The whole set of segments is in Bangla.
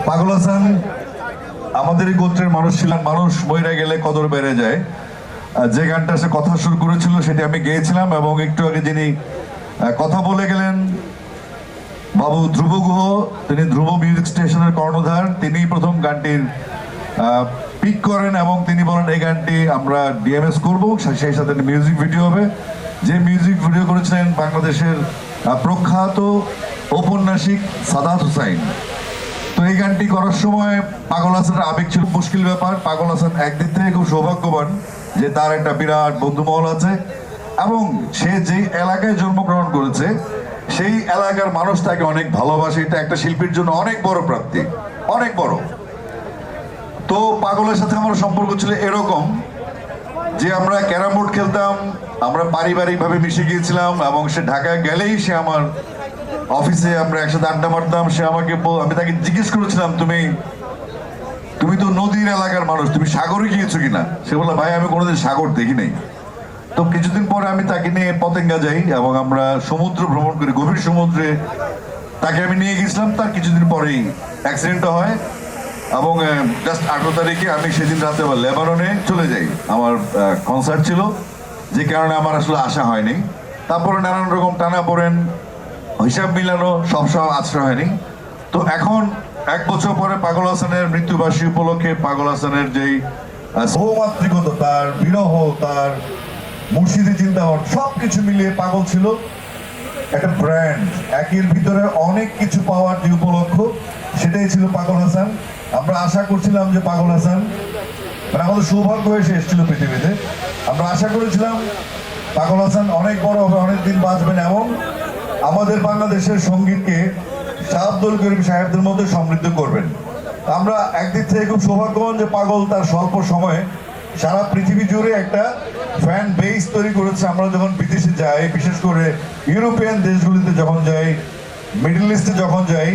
পাগল হাসান আমাদের এই গোত্রের মানুষ ছিলেন। মানুষ মইরা গেলে কদর বেড়ে যায়। যে গানটা সে কথা শুরু করেছিল সেটি আমি গেয়েছিলাম, এবং একটু আগে যিনি কথা বলে গেলেন বাবু ধ্রুব গুহ, তিনি ধ্রুব মিউজিক স্টেশনের কর্ণধার। তিনি প্রথম গানটির পিক করেন এবং তিনি বলেন এই গানটি আমরা ডিএমএস করবো, সেই সাথে মিউজিক ভিডিও হবে। যে মিউজিক ভিডিও করেছিলেন বাংলাদেশের প্রখ্যাত ঔপন্যাসিক সাদাত হুসাইন। তো এই গানটি করার সময় পাগল হাসানের আবেগ ছিল মুশকিল ব্যাপার। পাগল হাসান একদিক থেকে খুব সৌভাগ্যবান যে তার একটা বিরাট বন্ধুমহল আছে, এবং সে যেই এলাকায় জন্মগ্রহণ করেছে সেই এলাকার মানুষ তাকে অনেক ভালোবাসে। এটা একটা শিল্পীর জন্য অনেক বড় প্রাপ্তি, অনেক বড়। তো পাগলের সাথে আমার সম্পর্ক ছিল এরকম যে আমরা ক্যারাম বোর্ড খেলতাম, আমরা পারিবারিকভাবে মিশে গিয়েছিলাম, এবং সে ঢাকায় গেলেই সে আমার অফিসে আমরা একসাথে আড্ডা মারতাম। সে আমাকে আমি তাকে জিজ্ঞেস করেছিলাম তুমি তো নদীর এলাকার মানুষ, তুমি সাগরে গিয়েছো কিনা? সে বললো ভাই আমি কোনোদিন সাগর দেখি নাই। তো কিছুদিন পরে আমি তাকে নিয়ে পতেঙ্গা যাই এবং আমরা সমুদ্র ভ্রমণ করি, গভীর সমুদ্রে তাকে আমি নিয়ে গেছিলাম। তার কিছুদিন পরেই অ্যাক্সিডেন্টটা হয়, এবং জাস্ট 18 তারিখে আমি সেদিন রাতে আবার লেবাননে চলে যাই। আমার কনসার্ট ছিল, যে কারণে আমার আসলে আসা হয়নি। তারপরে নানান রকম টানা পড়েন, হিসাব মিলানো সব আশ্রয় হয়নি। তো এখন 1 বছর পরে পাগল হাসানের মৃত্যুবার্ষিকী উপলক্ষে পাগল হাসানের যেই বহুমাত্রিকতা, তার বিরহ, তার মুর্শিদি চিন্তাভাবনা সবকিছু মিলিয়ে পাগল ছিল একটা ব্র্যান্ড। একের ভিতরে অনেক কিছু পাওয়ার যে উপলক্ষ, সেটাই ছিল পাগল হাসান। আমরা আশা করছিলাম যে পাগল হাসান, মানে আমাদের সৌভাগ্য হয়ে সে এসেছিল পৃথিবীতে। আমরা আশা করেছিলাম পাগল হাসান অনেক বড় হবে, অনেকদিন বাঁচবেন, এবং আমাদের বাংলাদেশের সঙ্গীতকে শাহ আব্দুল করিম সাহেবদের মধ্যে সমৃদ্ধ করবেন। আমরা একদিক থেকে খুব সৌভাগ্যবান যে পাগল তার স্বল্প সময়ে সারা পৃথিবী জুড়ে একটা ফ্যান বেস তৈরি করেছে। আমরা যখন বিদেশে যাই, বিশেষ করে ইউরোপিয়ান দেশগুলিতে যখন যাই, মিডল ইস্টে যখন যাই,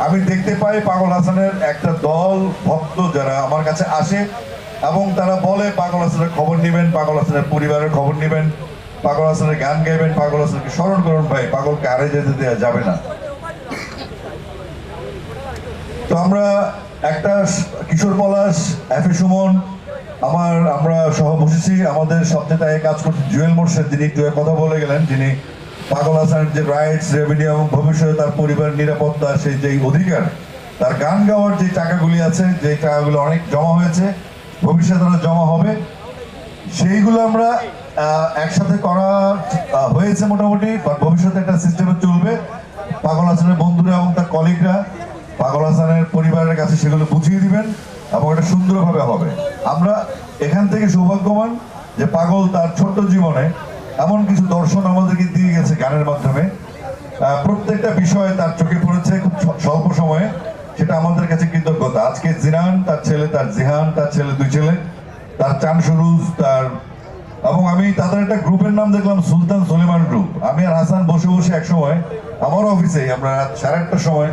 আমি দেখতে পাই পাগল হাসানের একটা দল ভক্ত যারা আমার কাছে আসে এবং তারা বলে পাগল হাসানের খবর নেবেন, পাগল হাসানের পরিবারের খবর নেবেন, পাগল হাসানের গান গাইবেন, পাগল হাসানকে স্মরণ করুন। ভাই পাগলকে হারে যেতে দেওয়া যাবে না। তো আমরা একটা কিশোর পলাশ, এফে সুমন, আমরা সহ বসেছি। আমাদের সবচেয়ে কাজ করছে জুয়েল মোর্শেদ, যিনি একটু কথা বলে গেলেন, যিনি পাগল হাসানের যে রাইটস, রেভিনিউ এবং ভবিষ্যতে তার পরিবার নিরাপত্তা, সেই যে অধিকার, তার গান গাওয়ার যে টাকাগুলি আছে, যে টাকাগুলো অনেক জমা হয়েছে, ভবিষ্যতে জমা হবে, সেইগুলো আমরা একসাথে করা হয়েছে মোটামুটি। ভবিষ্যতে একটা সিস্টেমে চলবে। পাগল হাসানের বন্ধুরা এবং তার কলিগরা পাগল হাসানের পরিবারের কাছে সেগুলো বুঝিয়ে দিবেন এবং এটা সুন্দরভাবে হবে। আমরা এখান থেকে সৌভাগ্যবান যে পাগল তার ছোট্ট জীবনে এমন কিছু দর্শন আমাদেরকে দিয়ে গেছে গানের মাধ্যমে। প্রত্যেকটা বিষয় তার চোখে পড়েছে খুব স্বল্প সময়ে, সেটা আমাদের কাছে কৃতজ্ঞতা। আজকে জিনান, তার ছেলে, তার জিহান, তার ছেলে, 2 ছেলে, তার চান সুরুজ, তার, এবং আমি তাদের একটা গ্রুপের নাম দেখলাম সুলতান সুলেমান গ্রুপ। আমি আর হাসান বসে বসে এক সময় আমার অফিসে আমরা রাত 8:30টার সময়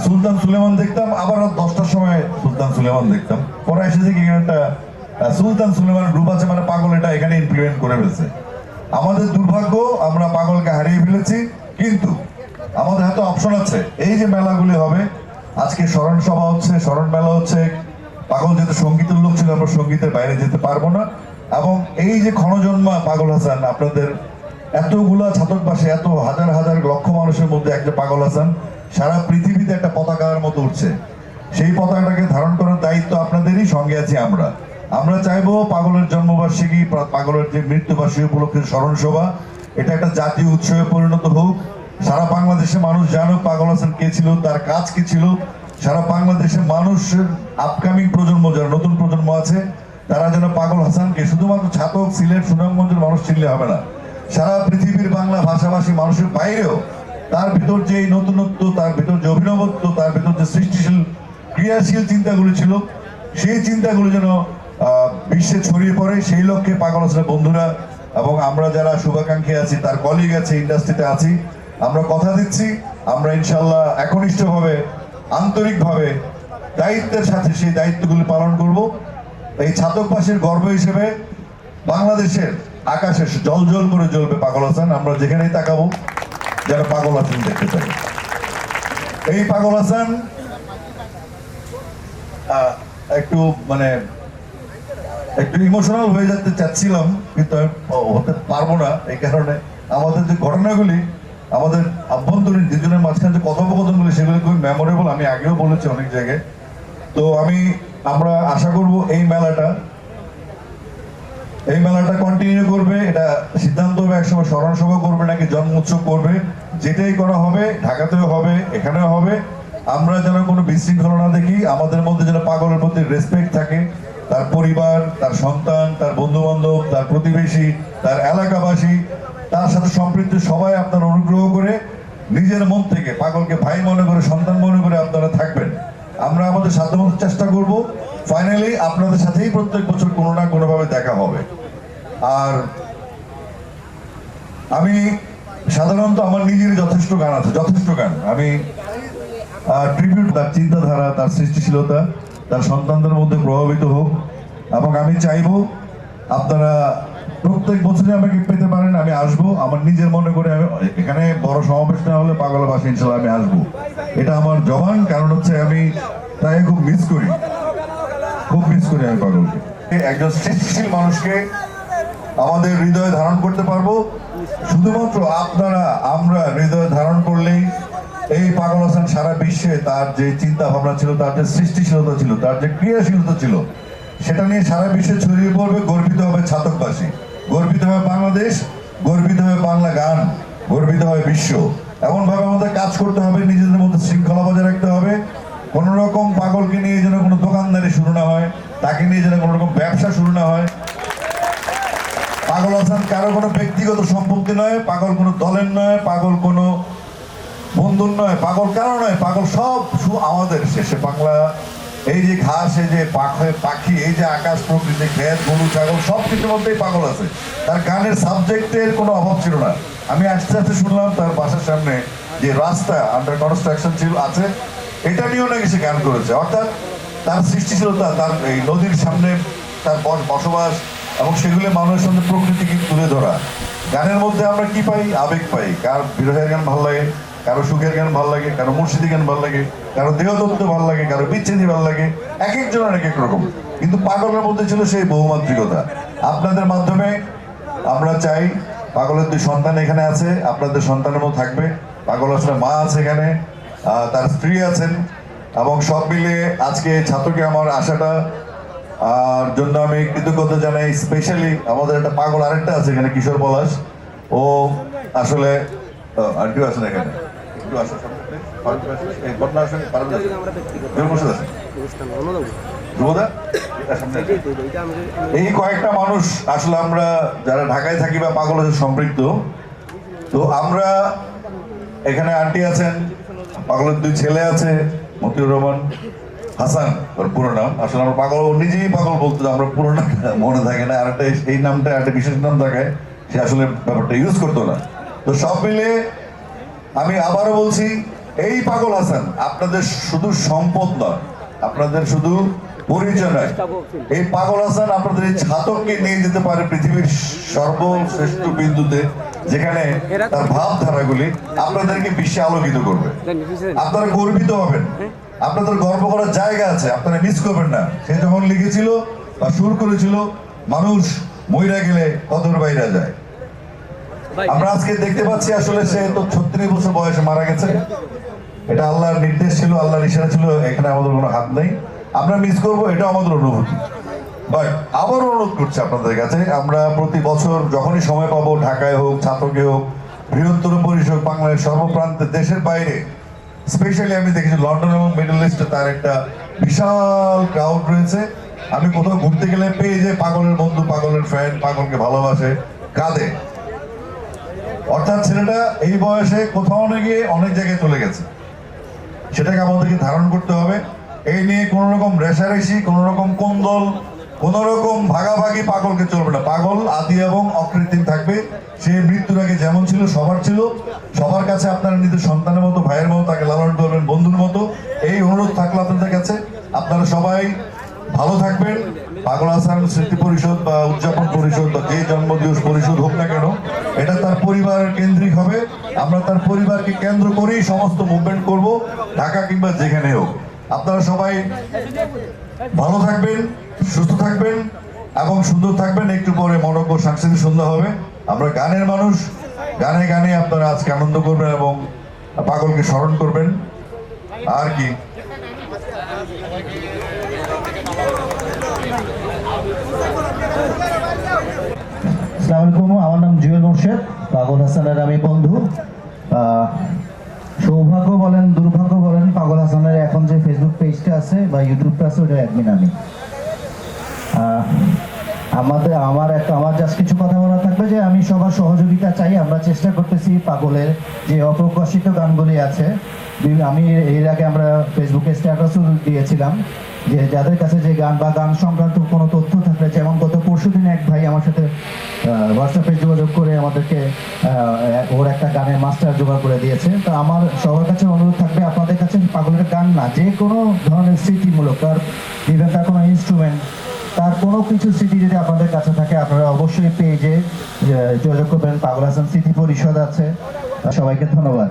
সুলতান সুলেমান দেখতাম, আবার রাত 10টার সময় সুলতান সুলেমান দেখতাম। পরে এসে দেখি এখানে একটা সুলতান সুলেমান গ্রুপ আছে, মানে পাগল এটা এখানে ইমপ্লিমেন্ট করে ফেলছে। আমাদের দুর্ভাগ্য, আমরা পাগলকে হারিয়ে ফেলেছি, কিন্তু আমাদের হাতে অপশন আছে। এই যে মেলাগুলি হবে, আজকে স্মরণ সভা হচ্ছে, স্মরণ মেলা হচ্ছে। পাগল যেহেতু সঙ্গীতের লোক ছিল, আমরা সঙ্গীতের বাইরে যেতে পারবো না। এবং এই যে ক্ষণজন্মা পাগল হাসান, আপনাদের এতগুলা ছাতকবাসী, এত হাজার হাজার লক্ষ মানুষের মধ্যে একটা পাগল হাসান সারা পৃথিবীতে একটা পতাকার মতো উঠছে। সেই পতাকাটাকে ধারণ করার দায়িত্ব আপনাদেরই, সঙ্গে আছি আমরা। আমরা চাইবো পাগলের জন্মবার্ষিকী, পাগলের যে মৃত্যুবার্ষিকী উপলক্ষে স্মরণ সভা, এটা একটা জাতীয় উৎসবে পরিণত হোক। সারা বাংলাদেশের মানুষ জানুক পাগল হাসান কে ছিল, তার কাজ কি ছিল। সারা বাংলাদেশের মানুষের আপকামিং প্রজন্ম, যারা নতুন প্রজন্ম আছে, তারা যেন পাগল হাসানকে শুধুমাত্র ছাতক, সিলেট, সুনামগঞ্জের মানুষ চিনলে হবে না, সারা পৃথিবীর বাংলা ভাষাভাষী মানুষের বাইরেও তার ভিতর যে নতুনত্ব, তার ভিতর যে অভিনবত্ব, তার ভিতর যে সৃষ্টিশীল ক্রিয়াশীল চিন্তাগুলি ছিল, সেই চিন্তাগুলো যেন বিশ্বে ছড়িয়ে পড়ে। সেই লক্ষ্যে পাগল হাসানের বন্ধুরা এবং আমরা যারা শুভাকাঙ্ক্ষী আছি, তার কলিগ আছে, ইন্ডাস্ট্রিতে আছি, আমরা কথা দিচ্ছি, আমরা ইনশাল্লাহ একনিষ্ঠভাবে, আন্তরিকভাবে, দায়িত্বের সাথে সেই দায়িত্বগুলি পালন করব। এই ছাতকবাসীর গর্ব হিসেবে বাংলাদেশের আকাশে জল জল করে জ্বলবে পাগল হাসান। আমরা যেখানেই তাকাবো যেন পাগল হাসান দেখতে চাই। এই পাগল হাসান একটু মানে একটু ইমোশনাল হয়ে যেতে চাচ্ছিলাম, কিন্তু আমি হতে পারবো না। এই কারণে আমাদের যে ঘটনাগুলি, আমাদের আভ্যন্তরীণ দুজনের মাঝখানে যে কথোপকথনগুলি, সেগুলি খুবই মেমোরেবল। আমি আগেও বলেছি অনেক জায়গায়। তো আমরা আশা করব এই মেলাটা কন্টিনিউ করবে। এটা সিদ্ধান্ত হবে একসময় স্মরণ সভা করবে নাকি জন্ম উৎসব করবে, যেটাই করা হবে ঢাকাতেও হবে, এখানেও হবে। আমরা যেন কোনো বিশৃঙ্খলা না দেখি, আমাদের মধ্যে যেন পাগলের প্রতি রেসপেক্ট থাকে। তার পরিবার, তার সন্তান, তার বন্ধু বান্ধব, তার প্রতিবেশী, তার এলাকাবাসী, তার সাথে সম্পৃক্ত সবাই আপনারা অনুগ্রহ করে নিজের মন থেকে পাগলকে ভাই মনে করে, সন্তান মনে করে আপনারা থাকবেন। আমরা আমাদের সাধ্যমতো চেষ্টা করব। ফাইনালি আপনাদের সাথেই প্রত্যেক বছর কোনো না কোনোভাবে দেখা হবে। আর আমি সাধারণত আমার নিজের যথেষ্ট গান আছে, যথেষ্ট গান আমি ট্রিবিউট, তার চিন্তাধারা, তার সৃষ্টিশীলতা তার সন্তানদের মধ্যে প্রভাবিত হোক। এবং আমি চাইবো আপনারা প্রত্যেক বছরই আমাকে পেতে পারেন। আমি আসবো আমার নিজের মনে করে। আমি এখানে বড় সমাবেশ না হলে পাগলা বাসে ইনশাল্লাহ আমি আসবো। এটা আমার জবান। কারণ হচ্ছে আমি তাই খুব মিস করি আমি পাগলকে। একজন সৃষ্টিশীল মানুষকে আমাদের হৃদয়ে ধারণ করতে পারবো শুধুমাত্র আমরা হৃদয়ে ধারণ করলেই এই পাগল হাসান সারা বিশ্বে তার যে চিন্তা ভাবনা ছিল, তার যে সৃষ্টিশীলতা ছিল, তার যে ক্রিয়াশীলতা ছিল, সেটা নিয়ে সারা বিশ্বে ছড়িয়ে পড়বে। গর্বিত হবে ছাতকবাসী, গর্বিত হবে বাংলাদেশ, গর্বিত হবে বাংলা গান, গর্বিত হবে বিশ্ব। এমন ভাবে আমাদের কাজ করতে হবে, নিজেদের মধ্যে শৃঙ্খলা বজায় রাখতে হবে। কোন রকম পাগলকে নিয়ে যেন কোনো দোকানদারি শুরু না হয়, তাকে নিয়ে যেন কোনো রকম ব্যবসা শুরু না হয়। পাগল হাসান কারো কোনো ব্যক্তিগত সম্পত্তি নয়, পাগল কোনো দলের নয়, পাগল কোনো বন্ধুর নয়, পাগল কারো নয়, পাগল সব আমাদের। শেষে বাংলা, এই যে ঘাস, এই যে পাখি, এই যে আকাশ, প্রকৃতি, খেত, গরু, ছাগল, সব কিছুর মধ্যেই পাগল আছে। তার গানের সাবজেক্টের কোনো অভাব ছিল না। আমি আস্তে আস্তে শুনলাম তার বাসার সামনে যে রাস্তা আন্ডার কনস্ট্রাকশন আছে, এটা নিয়েও নাকি সে গান করেছে। অর্থাৎ তার সৃষ্টিশীলতা, তার এই নদীর সামনে তার বসবাস এবং সেগুলো মানুষের সামনে প্রকৃতিকে তুলে ধরা। গানের মধ্যে আমরা কি পাই? আবেগ পাই। কার বিরহের গান ভালো লাগে, কারো সুখের গান ভালো লাগে, কারো মুর্শিদি গান ভালো লাগে, কারো দেহতত্ত্ব ভালো লাগে, কারো বিচ্ছেদি ভালো লাগে। এক একজনের এক এক রকম। কিন্তু পাগলের মধ্যে ছিল সেই বহুমাত্রিকতা। আপনাদের মাধ্যমে আমরা চাই, পাগলের 2 সন্তান এখানে আছে, আপনাদের সন্তানের মতো থাকবে। পাগল আসলে মা আছে এখানে, তার স্ত্রী আছেন, এবং সব মিলিয়ে আজকে ছাত্রকে আমার আশাটা আর জন্য আমি কৃতজ্ঞতা জানাই। স্পেশালি আমাদের একটা পাগল আরেকটা আছে এখানে, কিশোর পলাশ। ও আসলে আর কেউ আছে না এখানে, একটু আসা এই কয়েকটা মানুষ আসলে আমরা যারা ঢাকায় থাকি বা পাগল আছে সম্পৃক্ত। তো আমরা এখানে আন্টি আছেন, পাগলের 2 ছেলে আছে, মতিউর রহমান, হাসান ওর পুরো নাম। আসলে আমরা পাগল, ও নিজেই পাগল বলতো, আমরা পুরো নাম মনে থাকে না, আর একটা এই নামটা একটা বিশেষ নাম থাকায় সে আসলে ব্যাপারটা ইউজ করতো না। তো সব মিলে আমি আবারও বলছি, এই পাগল হাসান আপনাদের শুধু সম্পদ নয়, আপনাদের শুধু পরিচয় নয়। এই পাগল হাসান আপনাদের এই ছাতককে নিয়ে যেতে পারে পৃথিবীর সর্বশ্রেষ্ঠ বিন্দুতে, যেখানে তার ভাবধারাগুলি আপনাদেরকে বিশ্বে আলোকিত করবে। আপনারা গর্বিত হবেন, আপনাদের গর্ব করার জায়গা আছে, আপনারা মিস করবেন না। সে যখন লিখেছিল বা সুর করেছিল, মানুষ মইরা গেলে কদর বাইরা যায়। আমরা আজকে দেখতে পাচ্ছি আসলে সে তো 36 বছর বয়সে মারা গেছে। এটা আল্লাহর নির্দেশ ছিল, আল্লাহর ইশারা ছিল, এখানে আমাদের কোনো হাত নেই। আমরা মিস করবো, এটা আমাদের অনুভূতি। বাট আবার অনুরোধ করছি আপনাদের কাছে, আমরা প্রতি বছর যখনই সময় পাবো, ঢাকায় হোক, ছাতকে হোক, বৃহত্তর পরিসর বাংলাদেশ সর্বপ্রান্তে, দেশের বাইরে, স্পেশালি আমি দেখেছি লন্ডন এবং মিডল ইস্টে তার একটা বিশাল ক্রাউড রয়েছে। আমি কোথাও ঘুরতে গেলে পেয়ে যে পাগলের বন্ধু, পাগলের ফ্যান, পাগলকে ভালোবাসে, কাঁদে। অর্থাৎ ছেলেটা এই বয়সে কোথাও না গিয়ে অনেক জায়গায় চলে গেছে। সেটাকে আমাদেরকে ধারণ করতে হবে। এই নিয়ে কোন রকম রেশারেশি, কোন রকম কোন্দল, কোন রকম ভাগাভাগি পাগলকে চলবে না। পাগল আদি এবং অকৃত্রিম থাকবে। সে মৃত্যুর আগে যেমন ছিল, সবার ছিল। সবার কাছে আপনারা নিজের সন্তানের মতো, ভাইয়ের মতো তাকে লালন করবেন, বন্ধুর মতো। এই অনুরোধ থাকলো আপনাদের কাছে। আপনারা সবাই ভালো থাকবেন। পাগল হাসান স্মৃতি পরিষদ বা উদযাপন পরিষদ বা যে জন্মদিবস পরিষদ হোক না কেন, এটা তার পরিবারের কেন্দ্রিক হবে। আমরা তার পরিবারকে কেন্দ্র করেই সমস্ত মুভমেন্ট করব, ঢাকা কিংবা যেখানে হোক। আপনারা সবাই ভালো থাকবেন, সুস্থ থাকবেন এবং সুন্দর থাকবেন। একটু পরে মনোজ্ঞ সাংস্কৃতিক সন্ধ্যা হবে। আমরা গানের মানুষ, গানে গানে আপনারা আজকে আনন্দ করবেন এবং পাগলকে স্মরণ করবেন। আর কি আসসালামু আলাইকুম, আমার নাম জুয়েল মোর্শেদ, পাগল হাসানের আমি বন্ধু। সৌভাগ্য বলেন দুর্ভাগ্য বলেন, পাগল হাসানের এখন যে ফেসবুক পেজটা আছে বা ইউটিউবটা আছে ওটা অ্যাডমিন আমি। আমার জাস্ট কিছু কথা বলা থাকবে যে আমি সবার সহযোগিতা চাই। আমরা চেষ্টা করতেছি পাগলের যে অপ্রকাশিত গানগুলি আছে, আমি এর আগে আমরা ফেসবুকে স্ট্যাটাসও দিয়েছিলাম যে যাদের কাছে যে গান বা গান সংক্রান্ত কোনো তথ্য থাকলে, যেমন গত পরশুদিন এক ভাই আমার সাথে হোয়াটসঅ্যাপে যোগাযোগ করে আমাদেরকে ওর একটা গানের মাস্টার জোগাড় করে দিয়েছে। তো আমার সবার কাছে অনুরোধ থাকবে, আপনাদের কাছে পাগলের গান না, যে কোনো ধরনের স্মৃতিমূলক, তার ইভেন তার কোনো ইনস্ট্রুমেন্ট, তার কোনো কিছু স্মৃতি যদি আপনাদের কাছে থাকে, আপনারা অবশ্যই পেজে যোগাযোগ করবেন। পাগল হাসান স্মৃতি পরিষদ আছে। সবাইকে ধন্যবাদ।